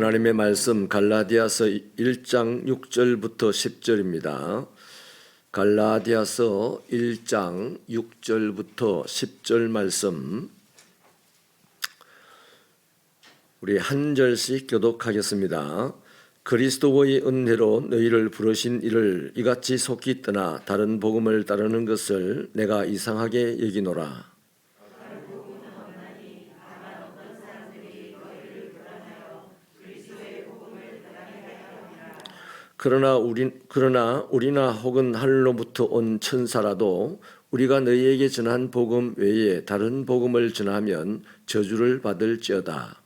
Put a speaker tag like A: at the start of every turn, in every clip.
A: 하나님의 말씀 갈라디아서 1장 6절부터 10절입니다. 갈라디아서 1장 6절부터 10절 말씀 우리 한 절씩 교독하겠습니다. 그리스도의 은혜로 너희를 부르신 이를 이같이 속히 떠나 다른 복음을 따르는 것을 내가 이상하게 여기노라. 그러나 우리나 혹은 하늘로부터 온 천사라도 우리가 너희에게 전한 복음 외에 다른 복음을 전하면 저주를 받을지어다.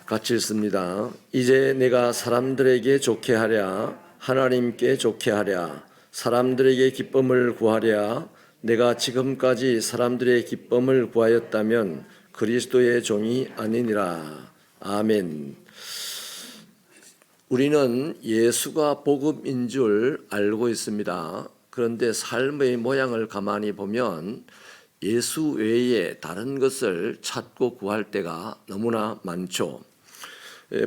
A: 같이 읽습니다. 이제 내가 사람들에게 좋게 하랴 하나님께 좋게 하랴 사람들에게 기쁨을 구하랴 내가 지금까지 사람들의 기쁨을 구하였다면 그리스도의 종이 아니니라. 아멘. 우리는 예수가 복음인 줄 알고 있습니다. 그런데 삶의 모양을 가만히 보면 예수 외에 다른 것을 찾고 구할 때가 너무나 많죠.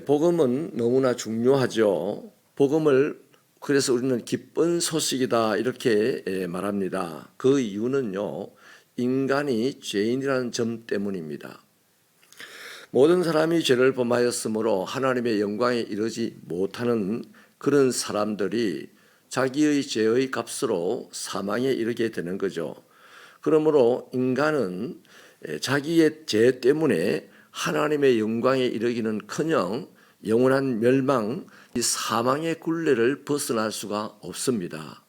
A: 복음은 너무나 중요하죠. 복음을 그래서 우리는 기쁜 소식이다 이렇게 말합니다. 그 이유는요, 인간이 죄인이라는 점 때문입니다. 모든 사람이 죄를 범하였으므로 하나님의 영광에 이르지 못하는 그런 사람들이 자기의 죄의 값으로 사망에 이르게 되는 거죠. 그러므로 인간은 자기의 죄 때문에 하나님의 영광에 이르기는커녕 영원한 멸망, 이 사망의 굴레를 벗어날 수가 없습니다.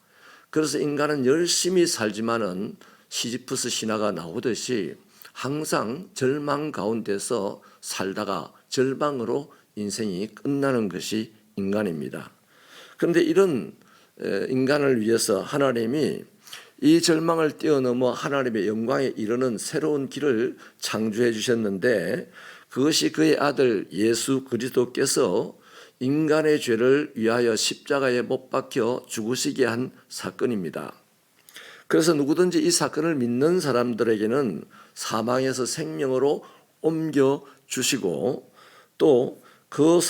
A: 그래서 인간은 열심히 살지만은 시지프스 신화가 나오듯이 항상 절망 가운데서 살다가 절망으로 인생이 끝나는 것이 인간입니다. 그런데 이런 인간을 위해서 하나님이 이 절망을 뛰어넘어 하나님의 영광에 이르는 새로운 길을 창조해 주셨는데 그것이 그의 아들 예수 그리스도께서 인간의 죄를 위하여 십자가에 못 박혀 죽으시게 한 사건입니다. 그래서 누구든지 이 사건을 믿는 사람들에게는 사망에서 생명으로 옮겨 주시고 또 그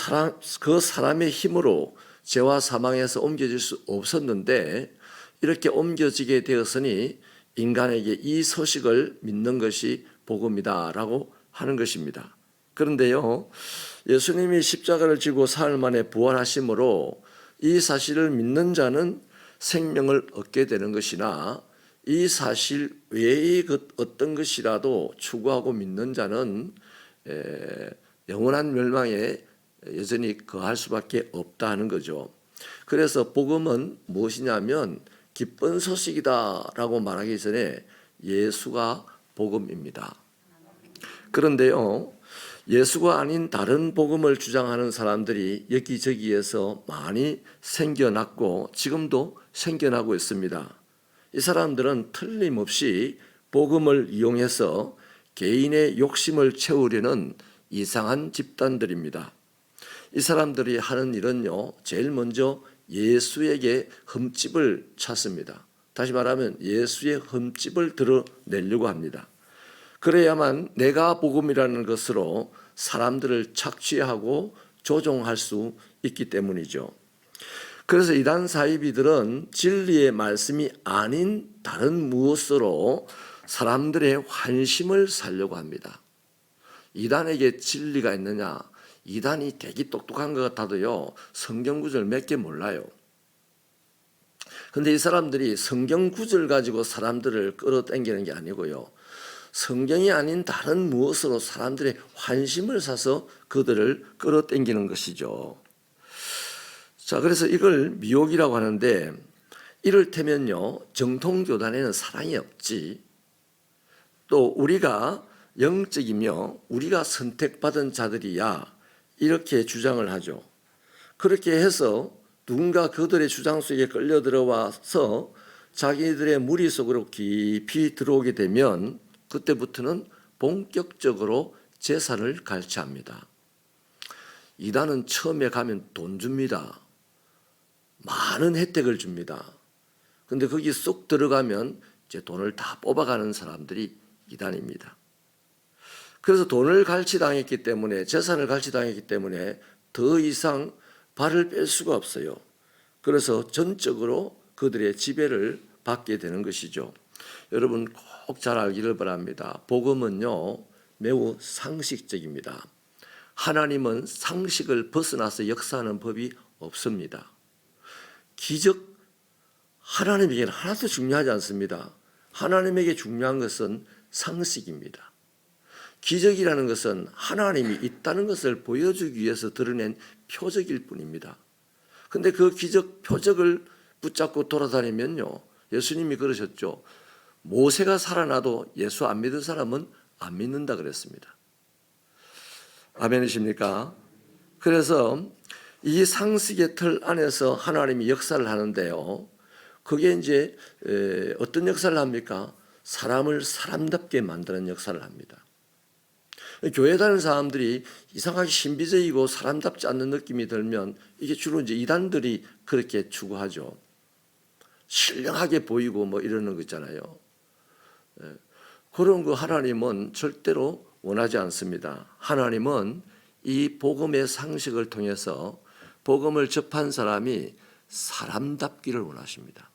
A: 사람의 힘으로 죄와 사망에서 옮겨질 수 없었는데 이렇게 옮겨지게 되었으니 인간에게 이 소식을 믿는 것이 복음이다라고 하는 것입니다. 그런데요, 예수님이 십자가를 지고 사흘 만에 부활하심으로 이 사실을 믿는 자는 생명을 얻게 되는 것이나 이 사실 외의 어떤 것이라도 추구하고 믿는 자는 영원한 멸망에 여전히 거할 수밖에 없다 하는 거죠. 그래서 복음은 무엇이냐면 기쁜 소식이다라고 말하기 전에 예수가 복음입니다. 그런데요, 예수가 아닌 다른 복음을 주장하는 사람들이 여기저기에서 많이 생겨났고 지금도 생겨나고 있습니다. 이 사람들은 틀림없이 복음을 이용해서 개인의 욕심을 채우려는 이상한 집단들입니다. 이 사람들이 하는 일은요, 제일 먼저 예수에게 흠집을 찾습니다. 다시 말하면 예수의 흠집을 드러내려고 합니다. 그래야만 내가 복음이라는 것으로 사람들을 착취하고 조종할 수 있기 때문이죠. 그래서 이단 사이비들은 진리의 말씀이 아닌 다른 무엇으로 사람들의 환심을 살려고 합니다. 이단에게 진리가 있느냐? 이단이 되게 똑똑한 것 같아도요, 성경 구절 몇 개 몰라요. 근데 이 사람들이 성경 구절 가지고 사람들을 끌어당기는 게 아니고요, 성경이 아닌 다른 무엇으로 사람들의 환심을 사서 그들을 끌어당기는 것이죠. 자, 그래서 이걸 미혹이라고 하는데 이를테면요, 정통교단에는 사랑이 없지, 또 우리가 영적이며 우리가 선택받은 자들이야 이렇게 주장을 하죠. 그렇게 해서 누군가 그들의 주장 속에 끌려 들어와서 자기들의 무리 속으로 깊이 들어오게 되면 그때부터는 본격적으로 재산을 갈취합니다. 이단은 처음에 가면 돈 줍니다. 많은 혜택을 줍니다. 근데 거기 쏙 들어가면 이제 돈을 다 뽑아가는 사람들이 이단입니다. 그래서 돈을 갈취당했기 때문에, 재산을 갈취당했기 때문에 더 이상 발을 뺄 수가 없어요. 그래서 전적으로 그들의 지배를 받게 되는 것이죠. 여러분 꼭 잘 알기를 바랍니다. 복음은요 매우 상식적입니다. 하나님은 상식을 벗어나서 역사하는 법이 없습니다. 기적, 하나님에게는 하나도 중요하지 않습니다. 하나님에게 중요한 것은 상식입니다. 기적이라는 것은 하나님이 있다는 것을 보여주기 위해서 드러낸 표적일 뿐입니다. 그런데 그 기적, 표적을 붙잡고 돌아다니면요, 예수님이 그러셨죠. 모세가 살아나도 예수 안 믿은 사람은 안 믿는다 그랬습니다. 아멘이십니까? 그래서 이 상식의 틀 안에서 하나님이 역사를 하는데요. 그게 이제 어떤 역사를 합니까? 사람을 사람답게 만드는 역사를 합니다. 교회 다니는 사람들이 이상하게 신비적이고 사람답지 않는 느낌이 들면 이게 주로 이제 이단들이 그렇게 추구하죠. 신령하게 보이고 뭐 이러는 거 있잖아요. 그런 거 하나님은 절대로 원하지 않습니다. 하나님은 이 복음의 상식을 통해서 복음을 접한 사람이 사람답기를 원하십니다.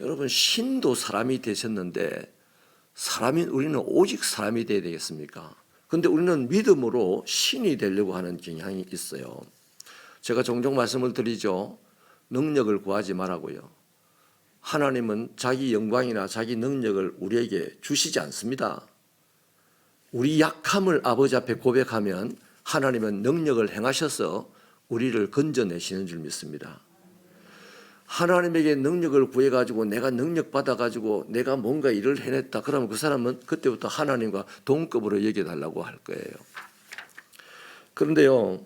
A: 여러분 신도 사람이 되셨는데 사람인 우리는 오직 사람이 되어야 되겠습니까? 그런데 우리는 믿음으로 신이 되려고 하는 경향이 있어요. 제가 종종 말씀을 드리죠. 능력을 구하지 말라고요. 하나님은 자기 영광이나 자기 능력을 우리에게 주시지 않습니다. 우리 약함을 아버지 앞에 고백하면 하나님은 능력을 행하셔서 우리를 건져내시는 줄 믿습니다. 하나님에게 능력을 구해가지고 내가 능력 받아가지고 내가 뭔가 일을 해냈다. 그러면 그 사람은 그때부터 하나님과 동급으로 여겨달라고 할 거예요. 그런데요,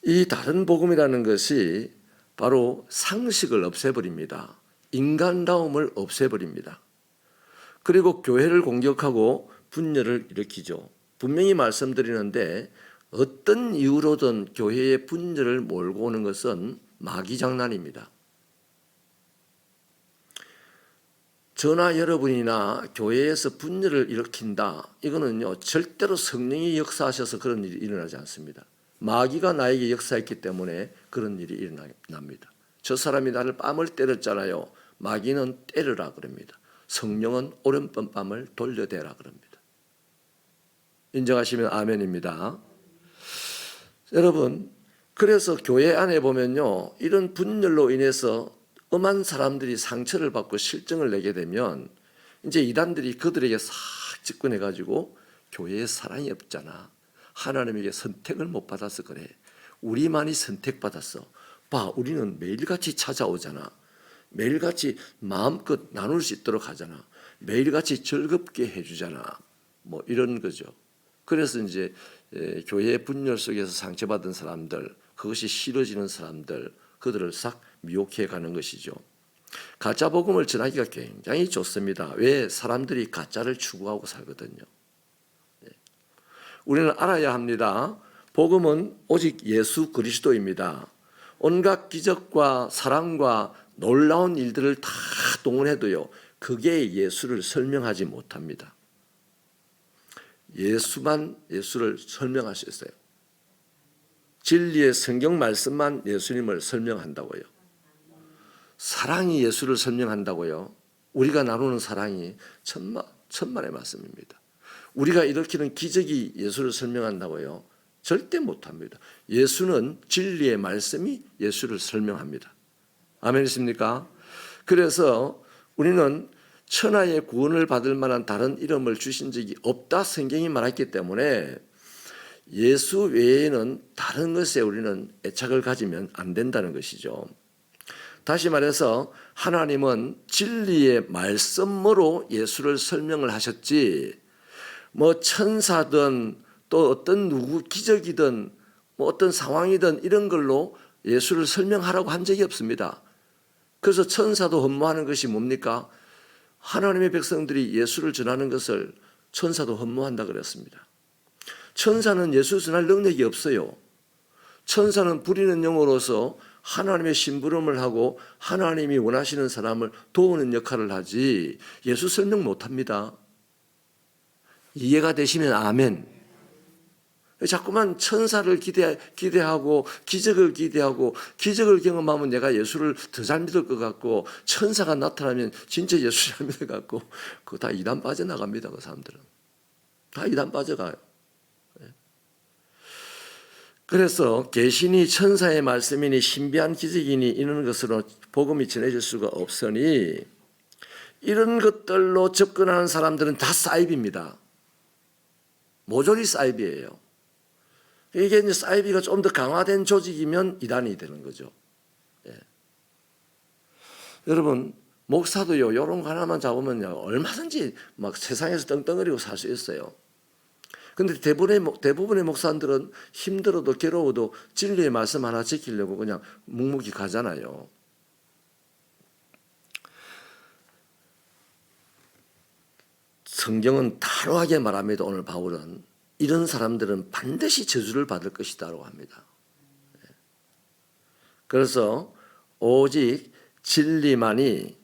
A: 이 다른 복음이라는 것이 바로 상식을 없애버립니다. 인간다움을 없애버립니다. 그리고 교회를 공격하고 분열을 일으키죠. 분명히 말씀드리는데 어떤 이유로든 교회의 분열을 몰고 오는 것은 마귀 장난입니다. 저나 여러분이나 교회에서 분열을 일으킨다. 이거는요 절대로 성령이 역사하셔서 그런 일이 일어나지 않습니다. 마귀가 나에게 역사했기 때문에 그런 일이 일어납니다. 저 사람이 나를 뺨을 때렸잖아요. 마귀는 때려라 그럽니다. 성령은 오른편 뺨을 돌려대라 그럽니다. 인정하시면 아멘입니다. 여러분, 그래서 교회 안에 보면요, 이런 분열로 인해서 엄한 사람들이 상처를 받고 실증을 내게 되면 이제 이단들이 그들에게 싹 집권해가지고 교회에 사랑이 없잖아. 하나님에게 선택을 못 받아서 그래. 우리만이 선택받았어. 봐, 우리는 매일같이 찾아오잖아. 매일같이 마음껏 나눌 수 있도록 하잖아. 매일같이 즐겁게 해주잖아. 뭐 이런 거죠. 그래서 이제 교회의 분열 속에서 상처받은 사람들, 그것이 싫어지는 사람들, 그들을 싹 미혹해 가는 것이죠. 가짜 복음을 전하기가 굉장히 좋습니다. 왜? 사람들이 가짜를 추구하고 살거든요. 우리는 알아야 합니다. 복음은 오직 예수 그리스도입니다. 온갖 기적과 사랑과 놀라운 일들을 다 동원해도요, 그게 예수를 설명하지 못합니다. 예수만 예수를 설명할 수 있어요. 진리의 성경 말씀만 예수님을 설명한다고요. 사랑이 예수를 설명한다고요. 우리가 나누는 사랑이 천만의 말씀입니다. 우리가 일으키는 기적이 예수를 설명한다고요. 절대 못합니다. 예수는 진리의 말씀이 예수를 설명합니다. 아멘이십니까? 그래서 우리는 천하의 구원을 받을 만한 다른 이름을 주신 적이 없다 성경이 말했기 때문에 예수 외에는 다른 것에 우리는 애착을 가지면 안 된다는 것이죠. 다시 말해서 하나님은 진리의 말씀으로 예수를 설명을 하셨지, 뭐 천사든 또 어떤 누구 기적이든 뭐 어떤 상황이든 이런 걸로 예수를 설명하라고 한 적이 없습니다. 그래서 천사도 흠모하는 것이 뭡니까? 하나님의 백성들이 예수를 전하는 것을 천사도 흠모한다 그랬습니다. 천사는 예수 전할 능력이 없어요. 천사는 부리는 영으로서 하나님의 심부름을 하고 하나님이 원하시는 사람을 도우는 역할을 하지 예수 설명 못합니다. 이해가 되시면 아멘. 자꾸만 천사를 기대하고 기적을 기대하고 기적을 경험하면 내가 예수를 더 잘 믿을 것 같고 천사가 나타나면 진짜 예수 잘 믿을 것 같고 그거 다 이단 빠져나갑니다. 그 사람들은 다 이단 빠져가요. 그래서 계시니 천사의 말씀이니 신비한 기적이니 이런 것으로 복음이 전해질 수가 없으니 이런 것들로 접근하는 사람들은 다 사이비입니다. 모조리 사이비예요. 이게 이제 사이비가 좀 더 강화된 조직이면 이단이 되는 거죠. 예. 여러분 목사도요 이런 거 하나만 잡으면요 얼마든지 막 세상에서 떵떵거리고 살 수 있어요. 근데 대부분의 목사들은 힘들어도 괴로워도 진리의 말씀 하나 지키려고 그냥 묵묵히 가잖아요. 성경은 단호하게 말합니다. 오늘 바울은 이런 사람들은 반드시 저주를 받을 것이다라고 합니다. 그래서 오직 진리만이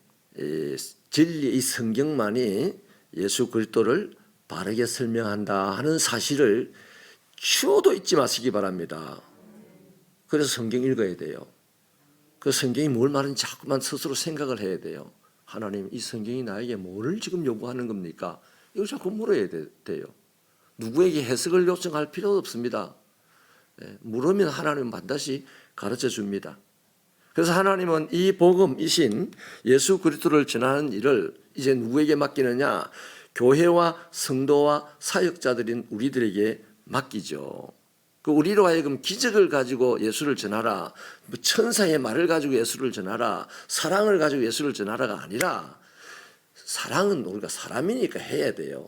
A: 진리의 성경만이 예수 그리스도를 바르게 설명한다 하는 사실을 추호도 잊지 마시기 바랍니다. 그래서 성경 읽어야 돼요. 그 성경이 뭘 말하는지 자꾸만 스스로 생각을 해야 돼요. 하나님 이 성경이 나에게 뭐를 지금 요구하는 겁니까? 이걸 자꾸 물어야 돼요. 누구에게 해석을 요청할 필요도 없습니다. 물으면 하나님은 반드시 가르쳐 줍니다. 그래서 하나님은 이 복음이신 예수 그리스도를 전하는 일을 이제 누구에게 맡기느냐? 교회와 성도와 사역자들인 우리들에게 맡기죠. 그 우리로 하여금 기적을 가지고 예수를 전하라, 천사의 말을 가지고 예수를 전하라, 사랑을 가지고 예수를 전하라가 아니라 사랑은 우리가 사람이니까 해야 돼요.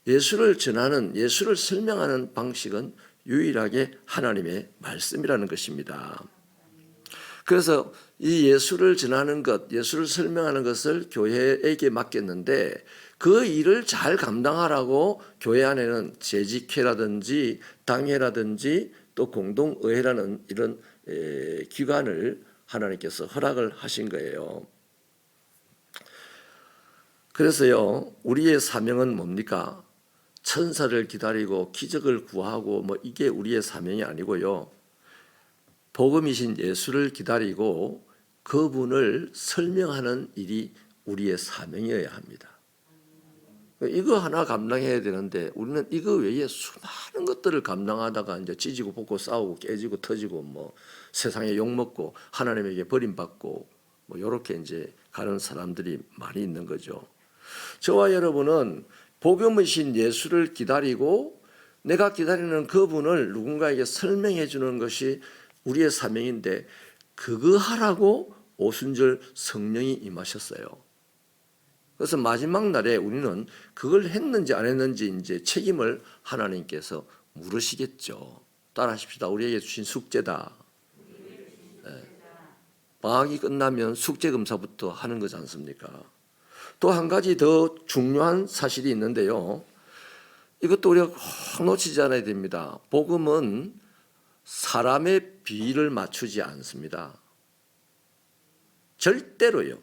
A: 예수를 전하는, 예수를 설명하는 방식은 유일하게 하나님의 말씀이라는 것입니다. 그래서 이 예수를 전하는 것, 예수를 설명하는 것을 교회에게 맡겼는데 그 일을 잘 감당하라고 교회 안에는 재직회라든지 당회라든지 또 공동의회라는 이런 기관을 하나님께서 허락을 하신 거예요. 그래서요, 우리의 사명은 뭡니까? 천사를 기다리고 기적을 구하고 뭐 이게 우리의 사명이 아니고요. 복음이신 예수를 기다리고 그분을 설명하는 일이 우리의 사명이어야 합니다. 이거 하나 감당해야 되는데 우리는 이거 외에 수많은 것들을 감당하다가 이제 찢고 볶고 싸우고 깨지고 터지고 뭐 세상에 욕먹고 하나님에게 버림받고 뭐 이렇게 이제 가는 사람들이 많이 있는 거죠. 저와 여러분은 복음이신 예수를 기다리고 내가 기다리는 그분을 누군가에게 설명해 주는 것이 우리의 사명인데 그거 하라고 오순절 성령이 임하셨어요. 그래서 마지막 날에 우리는 그걸 했는지 안 했는지 이제 책임을 하나님께서 물으시겠죠. 따라하십시다. 우리에게 주신 숙제다. 방학이 끝나면 숙제 검사부터 하는 거지 않습니까? 또 한 가지 더 중요한 사실이 있는데요. 이것도 우리가 꼭 놓치지 않아야 됩니다. 복음은 사람의 비위를 맞추지 않습니다. 절대로요.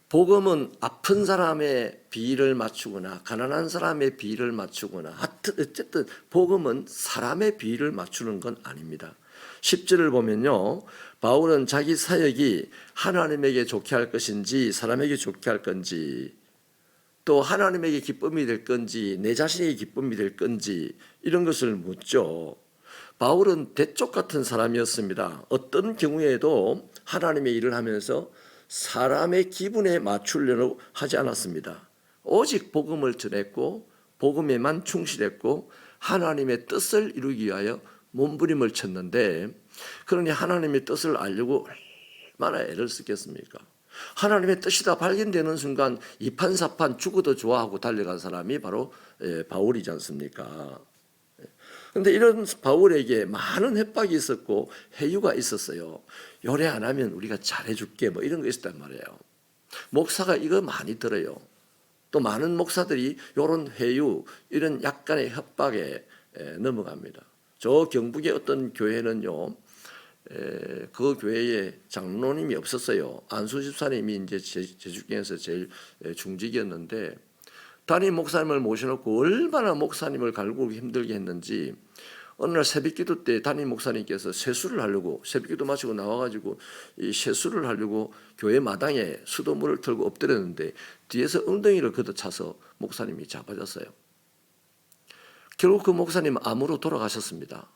A: 복음은 아픈 사람의 비위를 맞추거나 가난한 사람의 비위를 맞추거나 어쨌든 복음은 사람의 비위를 맞추는 건 아닙니다. 10절을 보면요. 바울은 자기 사역이 하나님에게 좋게 할 것인지 사람에게 좋게 할 건지 또 하나님에게 기쁨이 될 건지 내 자신에게 기쁨이 될 건지 이런 것을 묻죠. 바울은 대쪽 같은 사람이었습니다. 어떤 경우에도 하나님의 일을 하면서 사람의 기분에 맞추려고 하지 않았습니다. 오직 복음을 전했고 복음에만 충실했고 하나님의 뜻을 이루기 위하여 몸부림을 쳤는데 그러니 하나님의 뜻을 알려고 얼마나 애를 쓰겠습니까? 하나님의 뜻이 다 발견되는 순간 이판사판 죽어도 좋아하고 달려간 사람이 바로 바울이지 않습니까? 그런데 이런 바울에게 많은 협박이 있었고 회유가 있었어요. 요래 안 하면 우리가 잘해줄게 뭐 이런 거 있었단 말이에요. 목사가 이거 많이 들어요. 또 많은 목사들이 이런 회유 이런 약간의 협박에 넘어갑니다. 저 경북의 어떤 교회는요, 그 교회에 장로님이 없었어요. 안수 집사님이 이제 제주교에서 제일 중직이었는데 담임 목사님을 모셔놓고 얼마나 목사님을 갈구고 힘들게 했는지 어느 날 새벽기도 때 담임 목사님께서 세수를 하려고 새벽기도 마치고 나와가지고 이 세수를 하려고 교회 마당에 수돗물을 털고 엎드렸는데 뒤에서 엉덩이를 걷어차서 목사님이 잡아졌어요. 결국 그 목사님은 암으로 돌아가셨습니다.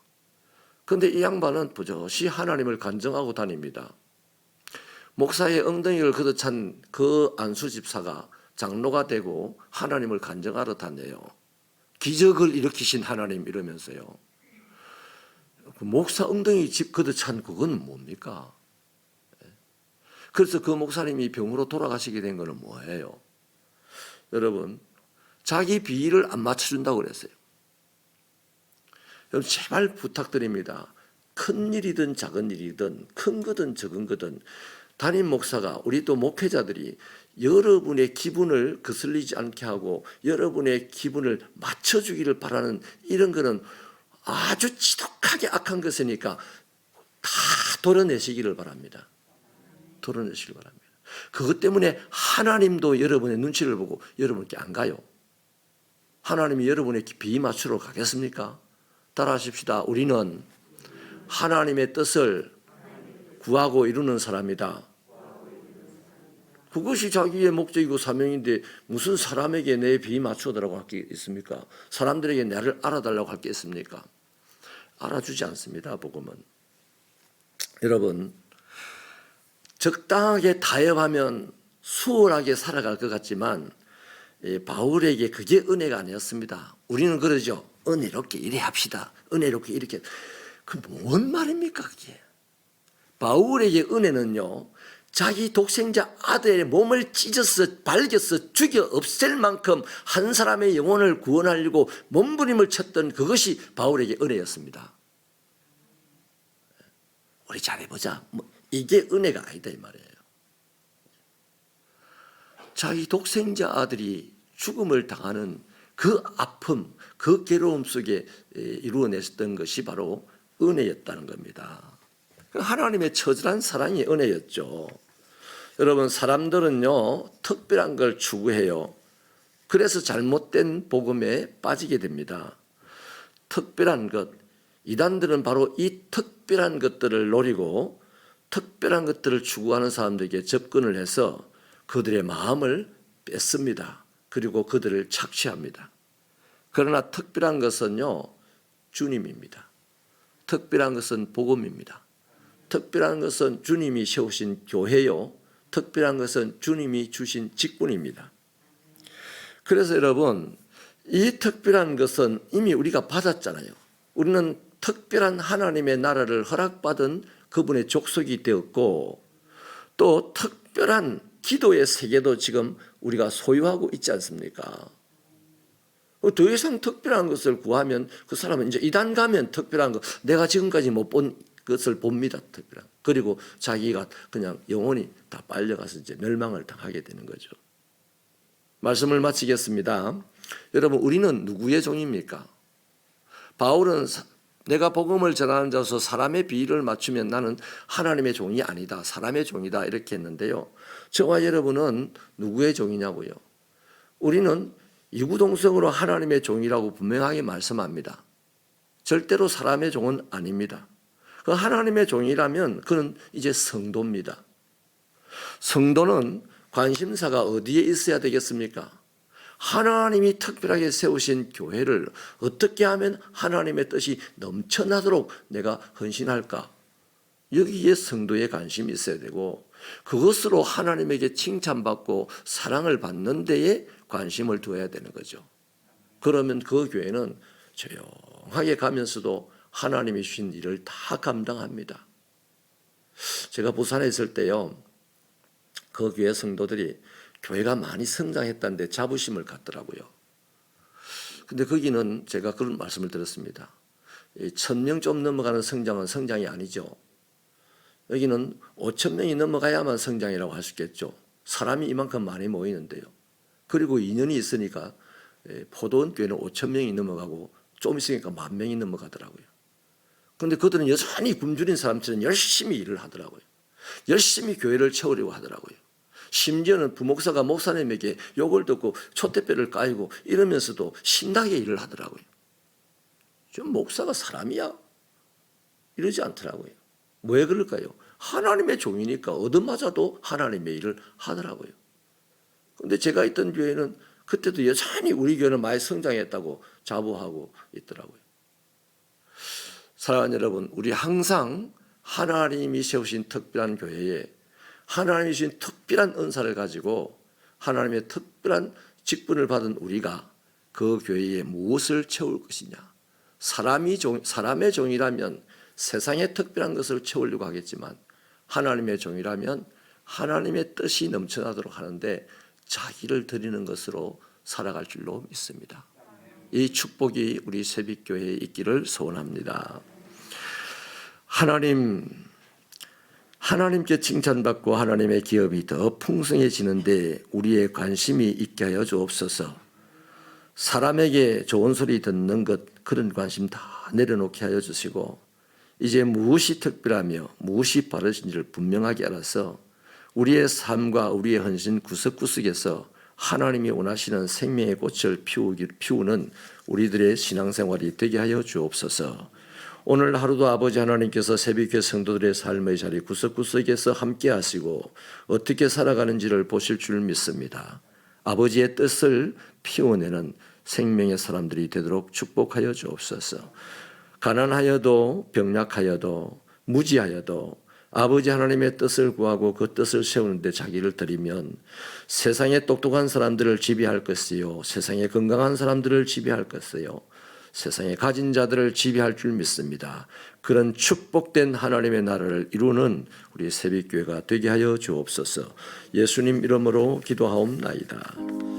A: 그런데 이 양반은 부젓이 하나님을 간증하고 다닙니다. 목사의 엉덩이를 걷어찬 그 안수 집사가 장로가 되고 하나님을 간증하러 다녀요. 기적을 일으키신 하나님 이러면서요. 그 목사 엉덩이 집 걷어찬 그건 뭡니까? 그래서 그 목사님이 병으로 돌아가시게 된 거는 뭐예요? 여러분, 자기 비위를 안 맞춰준다고 그랬어요. 여러분 제발 부탁드립니다. 큰 일이든 작은 일이든 큰 거든 적은 거든 담임 목사가 우리 또 목회자들이 여러분의 기분을 거슬리지 않게 하고 여러분의 기분을 맞춰주기를 바라는 이런 거는 아주 지독하게 악한 것이니까 다 도려내시기를 바랍니다. 도려내시기를 바랍니다. 그것 때문에 하나님도 여러분의 눈치를 보고 여러분께 안 가요. 하나님이 여러분의 비위 맞추러 가겠습니까? 따라하십시다. 우리는 하나님의 뜻을 구하고 이루는 사람이다. 그것이 자기의 목적이고 사명인데 무슨 사람에게 내 비위 맞추어달라고 할 게 있습니까? 사람들에게 나를 알아달라고 할 게 있습니까? 알아주지 않습니다. 복음은. 여러분, 적당하게 타협하면 수월하게 살아갈 것 같지만 바울에게 그게 은혜가 아니었습니다. 우리는 그러죠. 은혜롭게 이래 합시다. 은혜롭게 이렇게. 그 뭔 말입니까 그게? 바울에게 은혜는요, 자기 독생자 아들의 몸을 찢어서 발겨서 죽여 없앨 만큼 한 사람의 영혼을 구원하려고 몸부림을 쳤던 그것이 바울에게 은혜였습니다. 우리 잘해보자. 이게 은혜가 아니다 이 말이에요. 자기 독생자 아들이 죽음을 당하는 그 아픔, 그 괴로움 속에 이루어냈던 것이 바로 은혜였다는 겁니다. 하나님의 처절한 사랑이 은혜였죠. 여러분, 사람들은요 특별한 걸 추구해요. 그래서 잘못된 복음에 빠지게 됩니다. 특별한 것, 이단들은 바로 이 특별한 것들을 노리고 특별한 것들을 추구하는 사람들에게 접근을 해서 그들의 마음을 뺏습니다. 그리고 그들을 착취합니다. 그러나 특별한 것은요 주님입니다. 특별한 것은 복음입니다. 특별한 것은 주님이 세우신 교회요. 특별한 것은 주님이 주신 직분입니다. 그래서 여러분, 이 특별한 것은 이미 우리가 받았잖아요. 우리는 특별한 하나님의 나라를 허락받은 그분의 족속이 되었고 또 특별한 기도의 세계도 지금 우리가 소유하고 있지 않습니까? 더 이상 특별한 것을 구하면 그 사람은 이제 이단 가면 특별한 것, 내가 지금까지 못 본 것을 봅니다. 특별한. 그리고 자기가 그냥 영혼이 다 빨려가서 이제 멸망을 당하게 되는 거죠. 말씀을 마치겠습니다. 여러분, 우리는 누구의 종입니까? 바울은 내가 복음을 전하는 자로서 사람의 비위를 맞추면 나는 하나님의 종이 아니다. 사람의 종이다. 이렇게 했는데요. 저와 여러분은 누구의 종이냐고요? 우리는 이구동성으로 하나님의 종이라고 분명하게 말씀합니다. 절대로 사람의 종은 아닙니다. 그 하나님의 종이라면 그는 이제 성도입니다. 성도는 관심사가 어디에 있어야 되겠습니까? 하나님이 특별하게 세우신 교회를 어떻게 하면 하나님의 뜻이 넘쳐나도록 내가 헌신할까? 여기에 성도의 관심이 있어야 되고 그것으로 하나님에게 칭찬받고 사랑을 받는 데에 관심을 두어야 되는 거죠. 그러면 그 교회는 조용하게 가면서도 하나님이 주신 일을 다 감당합니다. 제가 부산에 있을 때요, 그 교회 성도들이 교회가 많이 성장했다는데 자부심을 갖더라고요. 근데 거기는 제가 그런 말씀을 들었습니다. 1,000명 좀 넘어가는 성장은 성장이 아니죠. 여기는 5,000명이 넘어가야만 성장이라고 할 수 있겠죠. 사람이 이만큼 많이 모이는데요. 그리고 2년이 있으니까 포도원 교회는 5,000명이 넘어가고 좀 있으니까 10,000명이 넘어가더라고요. 그런데 그들은 여전히 굶주린 사람처럼 열심히 일을 하더라고요. 열심히 교회를 채우려고 하더라고요. 심지어는 부목사가 목사님에게 욕을 듣고 촛대뼈를 까이고 이러면서도 신나게 일을 하더라고요. 좀 목사가 사람이야? 이러지 않더라고요. 왜 그럴까요? 하나님의 종이니까 얻어맞아도 하나님의 일을 하더라고요. 그런데 제가 있던 교회는 그때도 여전히 우리 교회는 많이 성장했다고 자부하고 있더라고요. 사랑하는 여러분, 우리 항상 하나님이 세우신 특별한 교회에 하나님이 주신 특별한 은사를 가지고 하나님의 특별한 직분을 받은 우리가 그 교회에 무엇을 채울 것이냐. 사람의 종이라면 세상의 특별한 것을 채우려고 하겠지만 하나님의 종이라면 하나님의 뜻이 넘쳐나도록 하는데 자기를 드리는 것으로 살아갈 줄로 믿습니다. 이 축복이 우리 새빛교회에 있기를 소원합니다. 하나님께 칭찬받고 하나님의 기업이 더 풍성해지는데 우리의 관심이 있게 하여 주옵소서. 사람에게 좋은 소리 듣는 것 그런 관심 다 내려놓게 하여 주시고 이제 무엇이 특별하며 무엇이 바르신지를 분명하게 알아서 우리의 삶과 우리의 헌신 구석구석에서 하나님이 원하시는 생명의 꽃을 피우는 우리들의 신앙생활이 되게 하여 주옵소서. 오늘 하루도 아버지 하나님께서 새벽교회 성도들의 삶의 자리 구석구석에서 함께 하시고 어떻게 살아가는지를 보실 줄 믿습니다. 아버지의 뜻을 피워내는 생명의 사람들이 되도록 축복하여 주옵소서. 가난하여도 병약하여도 무지하여도 아버지 하나님의 뜻을 구하고 그 뜻을 세우는데 자기를 드리면 세상의 똑똑한 사람들을 지배할 것이요 세상의 건강한 사람들을 지배할 것이요 세상에 가진 자들을 지배할 줄 믿습니다. 그런 축복된 하나님의 나라를 이루는 우리 새벽교회가 되게 하여 주옵소서. 예수님 이름으로 기도하옵나이다.